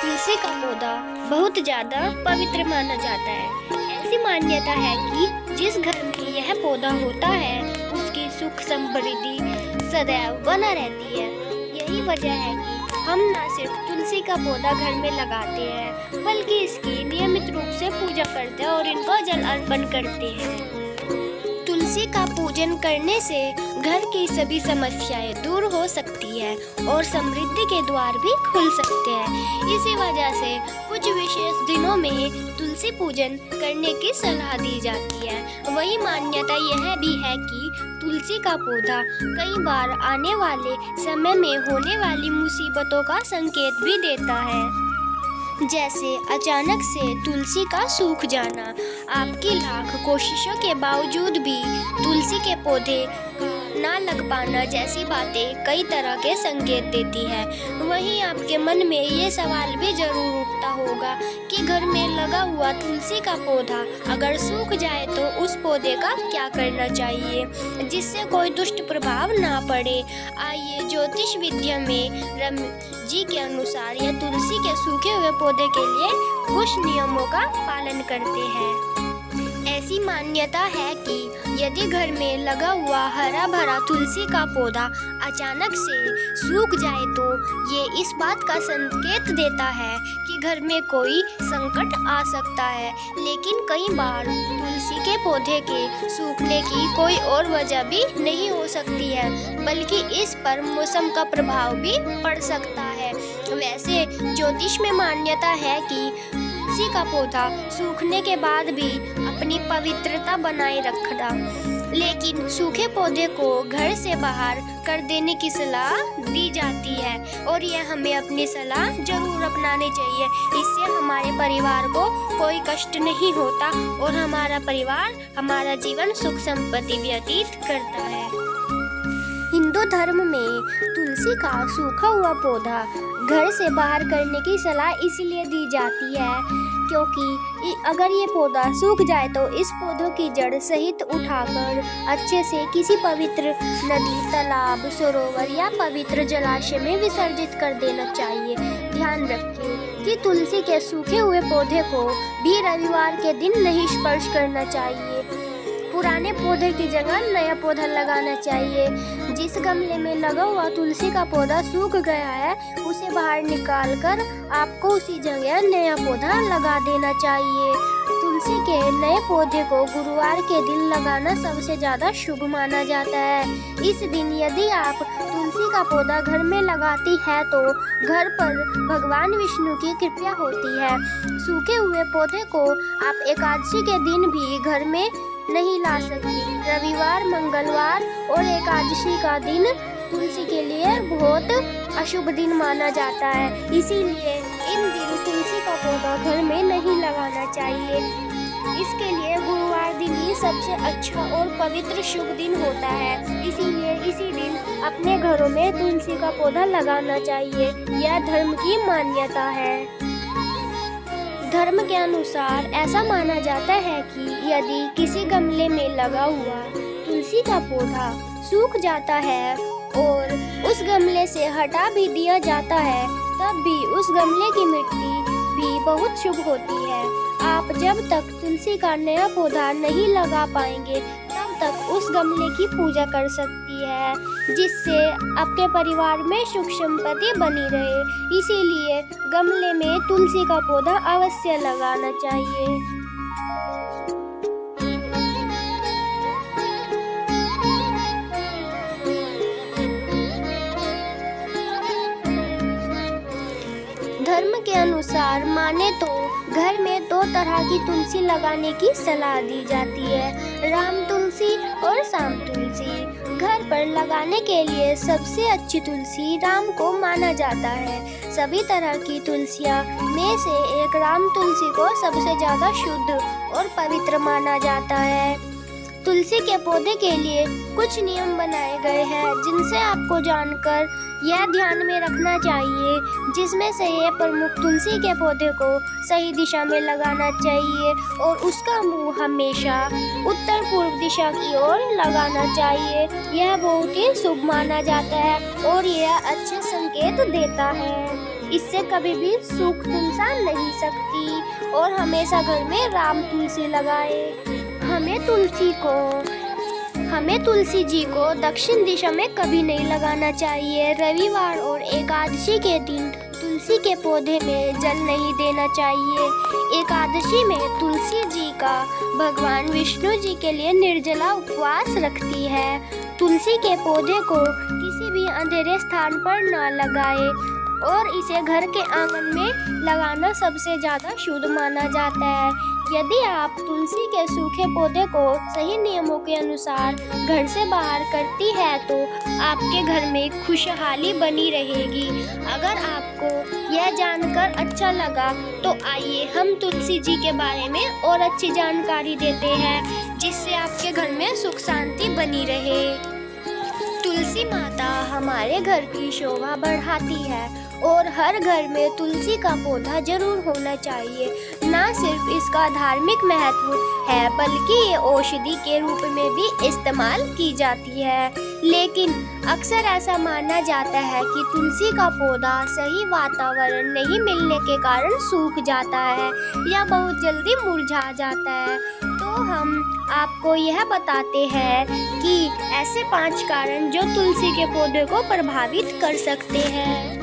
तुलसी का पौधा बहुत ज़्यादा पवित्र माना जाता है। ऐसी मान्यता है कि जिस घर में यह पौधा होता है उसकी सुख समृद्धि सदैव बना रहती है। यही वजह है कि हम न सिर्फ तुलसी का पौधा घर में लगाते हैं बल्कि इसकी नियमित रूप से पूजा करते हैं और इनको जल अर्पण करते हैं। तुलसी का पूजन करने से घर की सभी समस्याएं दूर हो सकती है और समृद्धि के द्वार भी खुल सकते हैं। इसी वजह से कुछ विशेष दिनों में तुलसी पूजन करने की सलाह दी जाती है। वही मान्यता यह भी है कि तुलसी का पौधा कई बार आने वाले समय में होने वाली मुसीबतों का संकेत भी देता है, जैसे अचानक से तुलसी का सूख जाना। आपकी लाख कोशिशों के बावजूद भी तुलसी के पौधे ना लग पाना जैसी बातें कई तरह के संकेत देती है। वहीं आपके मन में ये सवाल भी जरूर उठता होगा कि घर में लगा हुआ तुलसी का पौधा अगर सूख जाए तो उस पौधे का क्या करना चाहिए जिससे कोई दुष्ट प्रभाव ना पड़े। आइए ज्योतिष विद्या में रम जी के अनुसार यह तुलसी के सूखे हुए पौधे के लिए कुछ नियमों का पालन करते हैं। ऐसी मान्यता है कि यदि घर में लगा हुआ हरा भरा तुलसी का पौधा अचानक से सूख जाए तो ये इस बात का संकेत देता है कि घर में कोई संकट आ सकता है। लेकिन कई बार तुलसी के पौधे के सूखने की कोई और वजह भी नहीं हो सकती है, बल्कि इस पर मौसम का प्रभाव भी पड़ सकता है। वैसे ज्योतिष में मान्यता है कि तुलसी का पौधा सूखने के बाद भी अपनी पवित्रता बनाए रखना, लेकिन सूखे पौधे को घर से बाहर कर देने की सलाह दी जाती है और यह हमें अपनी सलाह जरूर अपनानी चाहिए। इससे हमारे परिवार को कोई कष्ट नहीं होता और हमारा परिवार हमारा जीवन सुख संपत्ति व्यतीत करता है। हिंदू धर्म में तुलसी का सूखा हुआ पौधा घर से बाहर करने की सलाह इसलिए दी जाती है क्योंकि अगर ये पौधा सूख जाए तो इस पौधों की जड़ सहित उठाकर अच्छे से किसी पवित्र नदी, तालाब, सरोवर या पवित्र जलाशय में विसर्जित कर देना चाहिए। ध्यान रखें कि तुलसी के सूखे हुए पौधे को भी रविवार के दिन नहीं स्पर्श करना चाहिए। पुराने पौधे की जगह नया पौधा लगाना चाहिए। जिस गमले में लगा हुआ तुलसी का पौधा सूख गया है उसे बाहर निकालकर आपको उसी जगह नया पौधा लगा देना चाहिए। तुलसी के नए पौधे को गुरुवार के दिन लगाना सबसे ज़्यादा शुभ माना जाता है। इस दिन यदि आप तुलसी का पौधा घर में लगाती है तो घर पर भगवान विष्णु की कृपा होती है। सूखे हुए पौधे को आप एकादशी के दिन भी घर में नहीं ला सकती। रविवार, मंगलवार और एकादशी का दिन तुलसी के लिए बहुत अशुभ दिन माना जाता है, इसीलिए इन दिन तुलसी का पौधा घर में नहीं लगाना चाहिए। इसके लिए गुरुवार दिन ही सबसे अच्छा और पवित्र शुभ दिन होता है, इसीलिए इसी दिन अपने घरों में तुलसी का पौधा लगाना चाहिए। यह धर्म की मान्यता है। धर्म के अनुसार ऐसा माना जाता है कि यदि किसी गमले में लगा हुआ तुलसी का पौधा सूख जाता है और उस गमले से हटा भी दिया जाता है तब भी उस गमले की मिट्टी भी बहुत शुभ होती है। आप जब तक तुलसी का नया पौधा नहीं लगा पाएंगे तब तक उस गमले की पूजा कर सकती है, जिससे आपके परिवार में सुख संपत्ति बनी रहे। इसीलिए गमले में तुलसी का पौधा अवश्य लगाना चाहिए। धर्म के अनुसार माने तो घर में दो तरह की तुलसी लगाने की सलाह दी जाती है, राम तुलसी और श्याम तुलसी। घर पर लगाने के लिए सबसे अच्छी तुलसी राम को माना जाता है। सभी तरह की तुलसियाँ में से एक राम तुलसी को सबसे ज़्यादा शुद्ध और पवित्र माना जाता है। तुलसी के पौधे के लिए कुछ नियम बनाए गए हैं जिनसे आपको जानकर यह ध्यान में रखना चाहिए, जिसमें से ये प्रमुख तुलसी के पौधे को सही दिशा में लगाना चाहिए और उसका मुंह हमेशा उत्तर पूर्व दिशा की ओर लगाना चाहिए। यह बहुत ही शुभ माना जाता है और यह अच्छे संकेत देता है। इससे कभी भी सूख नुकसान नहीं सकती। और हमेशा घर में राम तुलसी लगाए। हमें तुलसी जी को दक्षिण दिशा में कभी नहीं लगाना चाहिए। रविवार और एकादशी के दिन तुलसी के पौधे में जल नहीं देना चाहिए। एकादशी में तुलसी जी का भगवान विष्णु जी के लिए निर्जला उपवास रखती है। तुलसी के पौधे को किसी भी अंधेरे स्थान पर न लगाए और इसे घर के आंगन में लगाना सबसे ज़्यादा शुभ माना जाता है। यदि आप तुलसी के सूखे पौधे को सही नियमों के अनुसार घर से बाहर करती है तो आपके घर में खुशहाली बनी रहेगी। अगर आपको यह जानकर अच्छा लगा तो आइए हम तुलसी जी के बारे में और अच्छी जानकारी देते हैं, जिससे आपके घर में सुख शांति बनी रहे। तुलसी माता हमारे घर की शोभा बढ़ाती है और हर घर में तुलसी का पौधा जरूर होना चाहिए। न सिर्फ इसका धार्मिक महत्व है बल्कि ये औषधि के रूप में भी इस्तेमाल की जाती है। लेकिन अक्सर ऐसा माना जाता है कि तुलसी का पौधा सही वातावरण नहीं मिलने के कारण सूख जाता है या बहुत जल्दी मुरझा जाता है। तो हम आपको यह बताते हैं कि ऐसे 5 कारण जो तुलसी के पौधे को प्रभावित कर सकते हैं।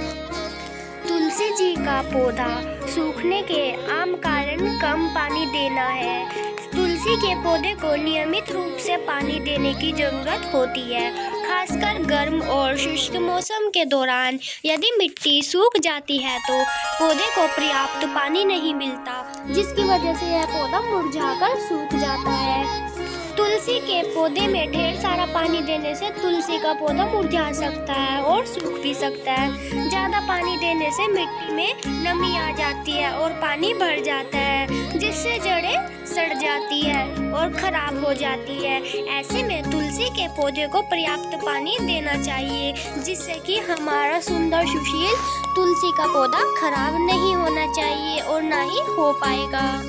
तुलसी जी का पौधा सूखने के आम कारण कम पानी देना है। तुलसी के पौधे को नियमित रूप से पानी देने की जरूरत होती है, खासकर गर्म और शुष्क मौसम के दौरान। यदि मिट्टी सूख जाती है तो पौधे को पर्याप्त पानी नहीं मिलता, जिसकी वजह से यह पौधा मुरझाकर सूख जाता है। तुलसी के पौधे में ढेर सारा पानी देने से तुलसी का पौधा मुरझा सकता है और सूख भी सकता है। ज़्यादा पानी देने से मिट्टी में नमी आ जाती है और पानी भर जाता है, जिससे जड़ें सड़ जाती है और खराब हो जाती है। ऐसे में तुलसी के पौधे को पर्याप्त पानी देना चाहिए, जिससे कि हमारा सुंदर सुशील तुलसी का पौधा खराब नहीं होना चाहिए और ना ही हो पाएगा।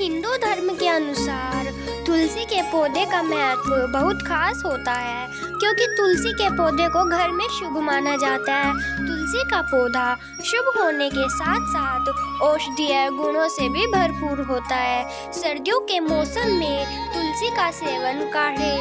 हिंदू धर्म के अनुसार तुलसी के पौधे का महत्व बहुत खास होता है, क्योंकि तुलसी के पौधे को घर में शुभ माना जाता है। तुलसी का पौधा शुभ होने के साथ साथ औषधीय गुणों से भी भरपूर होता है। सर्दियों के मौसम में तुलसी का सेवन काढ़े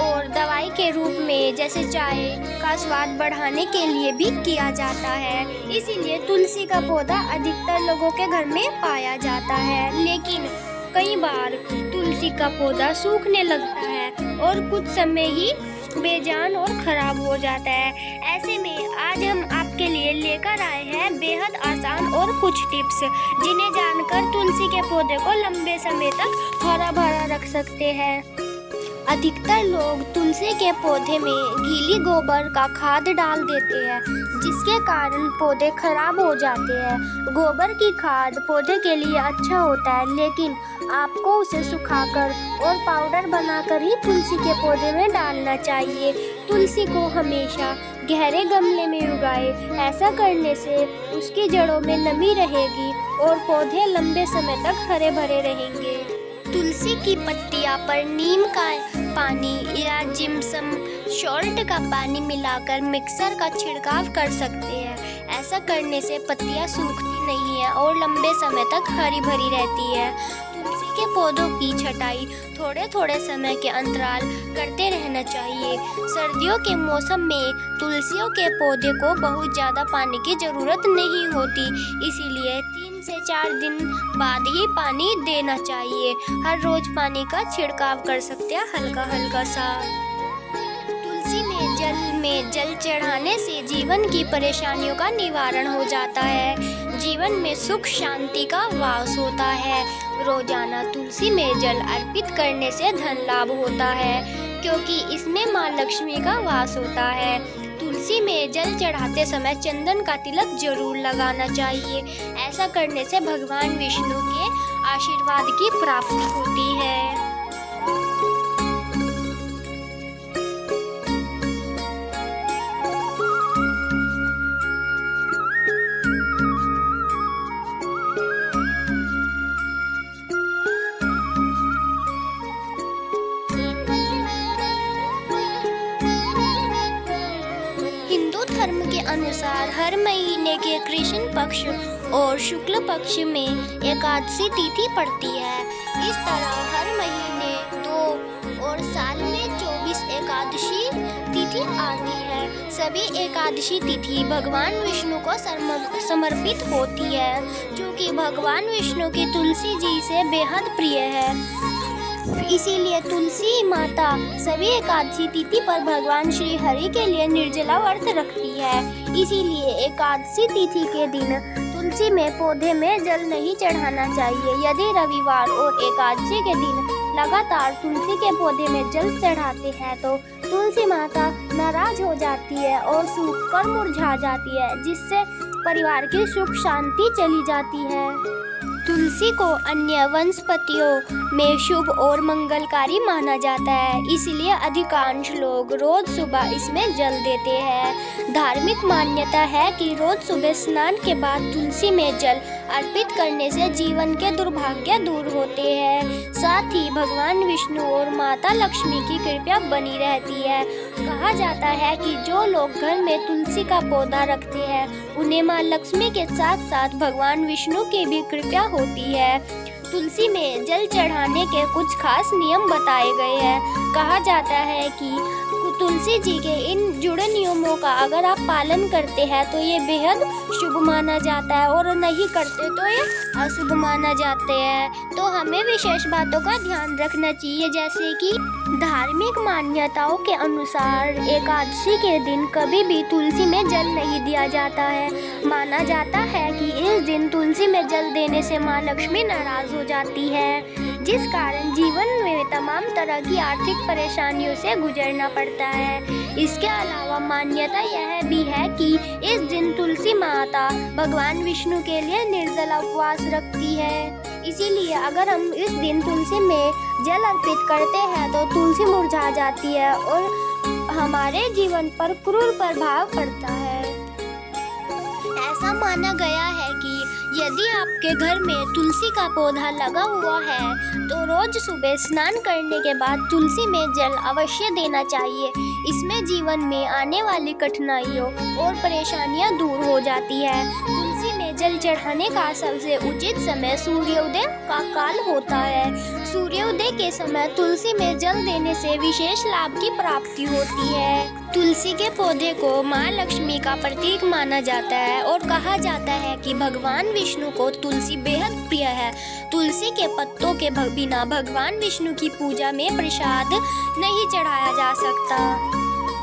और दवाई के रूप में जैसे चाय का स्वाद बढ़ाने के लिए भी किया जाता है। इसीलिए तुलसी का पौधा अधिकतर लोगों के घर में पाया जाता है। लेकिन कई बार तुलसी का पौधा सूखने लगता है और कुछ समय ही बेजान और खराब हो जाता है। ऐसे में आज हम आपके लिए लेकर आए हैं बेहद आसान और कुछ टिप्स, जिन्हें जानकर तुलसी के पौधे को लंबे समय तक हरा भरा रख सकते हैं। अधिकतर लोग तुलसी के पौधे में गीली गोबर का खाद डाल देते हैं, जिसके कारण पौधे खराब हो जाते हैं। गोबर की खाद पौधे के लिए अच्छा होता है, लेकिन आपको उसे सुखाकर और पाउडर बनाकर ही तुलसी के पौधे में डालना चाहिए। तुलसी को हमेशा गहरे गमले में उगाएं। ऐसा करने से उसकी जड़ों में नमी रहेगी और पौधे लंबे समय तक हरे भरे रहेंगे। तुलसी की पत्तियां पर नीम का पानी या जिप्सम सॉल्ट का पानी मिलाकर मिक्सर का छिड़काव कर सकते हैं। ऐसा करने से पत्तियां सूखती नहीं है और लंबे समय तक हरी भरी रहती है। तुलसी के पौधों की छटाई थोड़े थोड़े समय के अंतराल करते रहना चाहिए। सर्दियों के मौसम में तुलसियों के पौधे को बहुत ज़्यादा पानी की ज़रूरत नहीं होती, इसीलिए 3 से 4 दिन बाद ही पानी देना चाहिए। हर रोज पानी का छिड़काव कर सकते हैं, हल्का हल्का सा। तुलसी में जल चढ़ाने से जीवन की परेशानियों का निवारण हो जाता है। जीवन में सुख शांति का वास होता है। रोजाना तुलसी में जल अर्पित करने से धन लाभ होता है, क्योंकि इसमें माँ लक्ष्मी का वास होता है। तुलसी में जल चढ़ाते समय चंदन का तिलक जरूर लगाना चाहिए। ऐसा करने से भगवान विष्णु के आशीर्वाद की प्राप्ति होती है। हिंदू धर्म के अनुसार हर महीने के कृष्ण पक्ष और शुक्ल पक्ष में एकादशी तिथि पड़ती है। इस तरह हर महीने 2 और साल में 24 एकादशी तिथि आती है। सभी एकादशी तिथि भगवान विष्णु को समर्पित होती है, जो कि भगवान विष्णु की तुलसी जी से बेहद प्रिय है। इसीलिए तुलसी माता सभी एकादशी तिथि पर भगवान श्री हरि के लिए निर्जला व्रत रखती है। इसीलिए एकादशी तिथि के दिन तुलसी में पौधे में जल नहीं चढ़ाना चाहिए। यदि रविवार और एकादशी के दिन लगातार तुलसी के पौधे में जल चढ़ाते हैं तो तुलसी माता नाराज हो जाती है और सूख कर मुरझा जाती है, जिससे परिवार की सुख शांति चली जाती है। तुलसी को अन्य वनस्पतियों में शुभ और मंगलकारी माना जाता है, इसलिए अधिकांश लोग रोज सुबह इसमें जल देते हैं। धार्मिक मान्यता है कि रोज सुबह स्नान के बाद तुलसी में जल अर्पित करने से जीवन के दुर्भाग्य दूर होते हैं। साथ ही भगवान विष्णु और माता लक्ष्मी की कृपा बनी रहती है। कहा जाता है कि जो लोग घर में तुलसी का पौधा रखते हैं उन्हें माँ लक्ष्मी के साथ साथ भगवान विष्णु की भी कृपा होती है। तुलसी में जल चढ़ाने के कुछ खास नियम बताए गए हैं। कहा जाता है कि तुलसी जी के इन जुड़े नियमों का अगर आप पालन करते हैं तो ये बेहद शुभ माना जाता है और नहीं करते तो ये अशुभ माना जाते हैं। तो हमें विशेष बातों का ध्यान रखना चाहिए, जैसे कि धार्मिक मान्यताओं के अनुसार एकादशी के दिन कभी भी तुलसी में जल नहीं दिया जाता है। माना जाता है कि इस दिन तुलसी में जल देने से माँ लक्ष्मी नाराज हो जाती है, जिस कारण जीवन में तमाम तरह की आर्थिक परेशानियों से गुजरना पड़ता है। इसके अलावा मान्यता यह भी है कि इस दिन तुलसी माता भगवान विष्णु के लिए निर्जला उपवास रखती है। इसीलिए अगर हम इस दिन तुलसी में जल अर्पित करते हैं तो तुलसी मुरझा जाती है और हमारे जीवन पर क्रूर प्रभाव पड़ता है। ऐसा माना गया है कि यदि आपके घर में तुलसी का पौधा लगा हुआ है तो रोज सुबह स्नान करने के बाद तुलसी में जल अवश्य देना चाहिए। इसमें जीवन में आने वाली कठिनाइयों और परेशानियां दूर हो जाती है। तुलसी में जल चढ़ाने का सबसे उचित समय सूर्योदय का काल होता है। सूर्योदय के समय तुलसी में जल देने से विशेष लाभ की प्राप्ति होती है। तुलसी के पौधे को माँ लक्ष्मी का प्रतीक माना जाता है और कहा जाता है कि भगवान विष्णु को तुलसी बेहद प्रिय है। तुलसी के पत्तों के बिना भगवान विष्णु की पूजा में प्रसाद नहीं चढ़ाया जा सकता।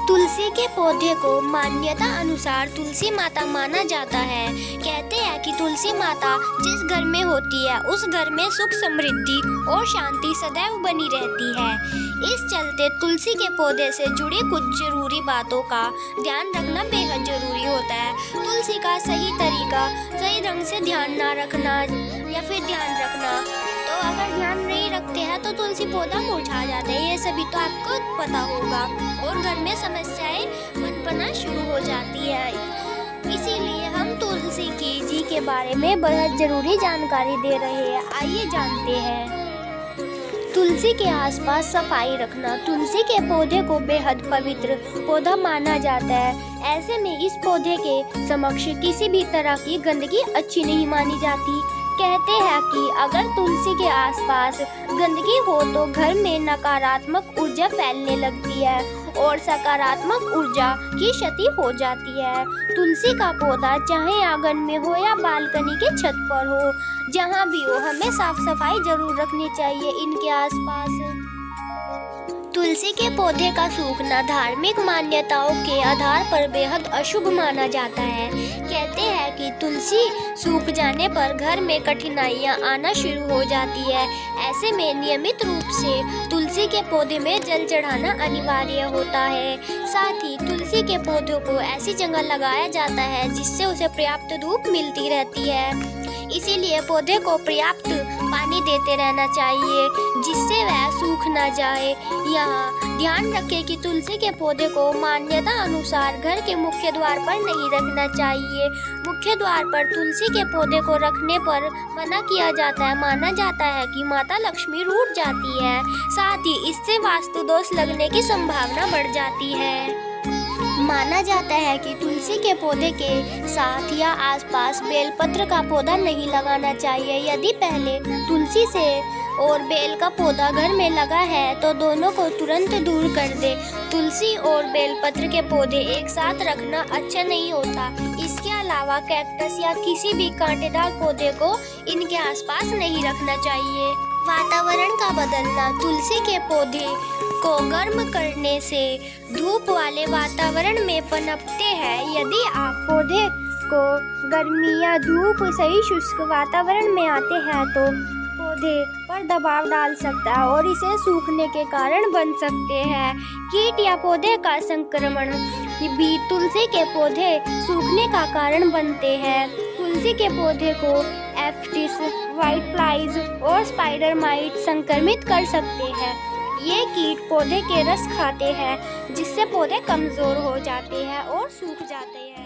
तुलसी के पौधे को मान्यता अनुसार तुलसी माता माना जाता है। कहते हैं कि तुलसी माता जिस घर में होती है उस घर में सुख समृद्धि और शांति सदैव बनी रहती है। इस चलते तुलसी के पौधे से जुड़ी कुछ जरूरी बातों का ध्यान रखना बेहद जरूरी होता है। तुलसी का सही तरीका, सही ढंग से ध्यान ना रखना या फिर ध्यान रखना, तो अगर ध्यान नहीं रखते हैं तो तुलसी पौधा मुरझा जाता है। ये सभी तो आपको पता होगा और घर में समस्याएं पनपना शुरू हो जाती है। इसीलिए हम तुलसी जी के बारे में बहुत जरूरी जानकारी दे रहे हैं। आइए जानते हैं। तुलसी के आसपास सफाई रखना। तुलसी के पौधे को बेहद पवित्र पौधा माना जाता है। ऐसे में इस पौधे के समक्ष किसी भी तरह की गंदगी अच्छी नहीं मानी जाती। कहते हैं कि अगर तुलसी के आसपास गंदगी हो तो घर में नकारात्मक ऊर्जा फैलने लगती है और सकारात्मक ऊर्जा की क्षति हो जाती है। तुलसी का पौधा चाहे आंगन में हो या बालकनी के छत पर हो, जहाँ भी हो, हमें साफ सफाई जरूर रखनी चाहिए इनके आसपास। तुलसी के पौधे का सूखना धार्मिक मान्यताओं के आधार पर बेहद अशुभ माना जाता है। कहते हैं कि तुलसी सूख जाने पर घर में कठिनाइयां आना शुरू हो जाती है। ऐसे में नियमित रूप से तुलसी के पौधे में जल चढ़ाना अनिवार्य होता है। साथ ही तुलसी के पौधों को ऐसी जगह लगाया जाता है जिससे उसे पर्याप्त धूप मिलती रहती है। इसीलिए पौधे को पर्याप्त पानी देते रहना चाहिए जिससे वह सूख न जाए। यहाँ ध्यान रखें कि तुलसी के पौधे को मान्यता अनुसार घर के मुख्य द्वार पर नहीं रखना चाहिए। मुख्य द्वार पर तुलसी के पौधे को रखने पर मना किया जाता है। माना जाता है कि माता लक्ष्मी रूठ जाती है, साथ ही इससे वास्तु दोष लगने की संभावना बढ़ जाती है। माना जाता है कि तुलसी के पौधे के साथ या आसपास बेलपत्र का पौधा नहीं लगाना चाहिए। यदि पहले तुलसी से और बेल का पौधा घर में लगा है तो दोनों को तुरंत दूर कर दे। तुलसी और बेलपत्र के पौधे एक साथ रखना अच्छा नहीं होता। इसके अलावा कैक्टस या किसी भी कांटेदार पौधे को इनके आसपास नहीं रखना चाहिए। वातावरण का बदलना। तुलसी के पौधे को गर्म करने से धूप वाले वातावरण में पनपते हैं। यदि आप पौधे को गर्मी या धूप सही शुष्क वातावरण में आते हैं तो पौधे पर दबाव डाल सकता है और इसे सूखने के कारण बन सकते हैं। कीट या पौधे का संक्रमण भी तुलसी के पौधे सूखने का कारण बनते हैं। तुलसी के पौधे को एफिड्स, व्हाइट फ्लाइज और स्पाइडर माइट संक्रमित कर सकते हैं। ये कीट पौधे के रस खाते हैं जिससे पौधे कमजोर हो जाते हैं और सूख जाते हैं।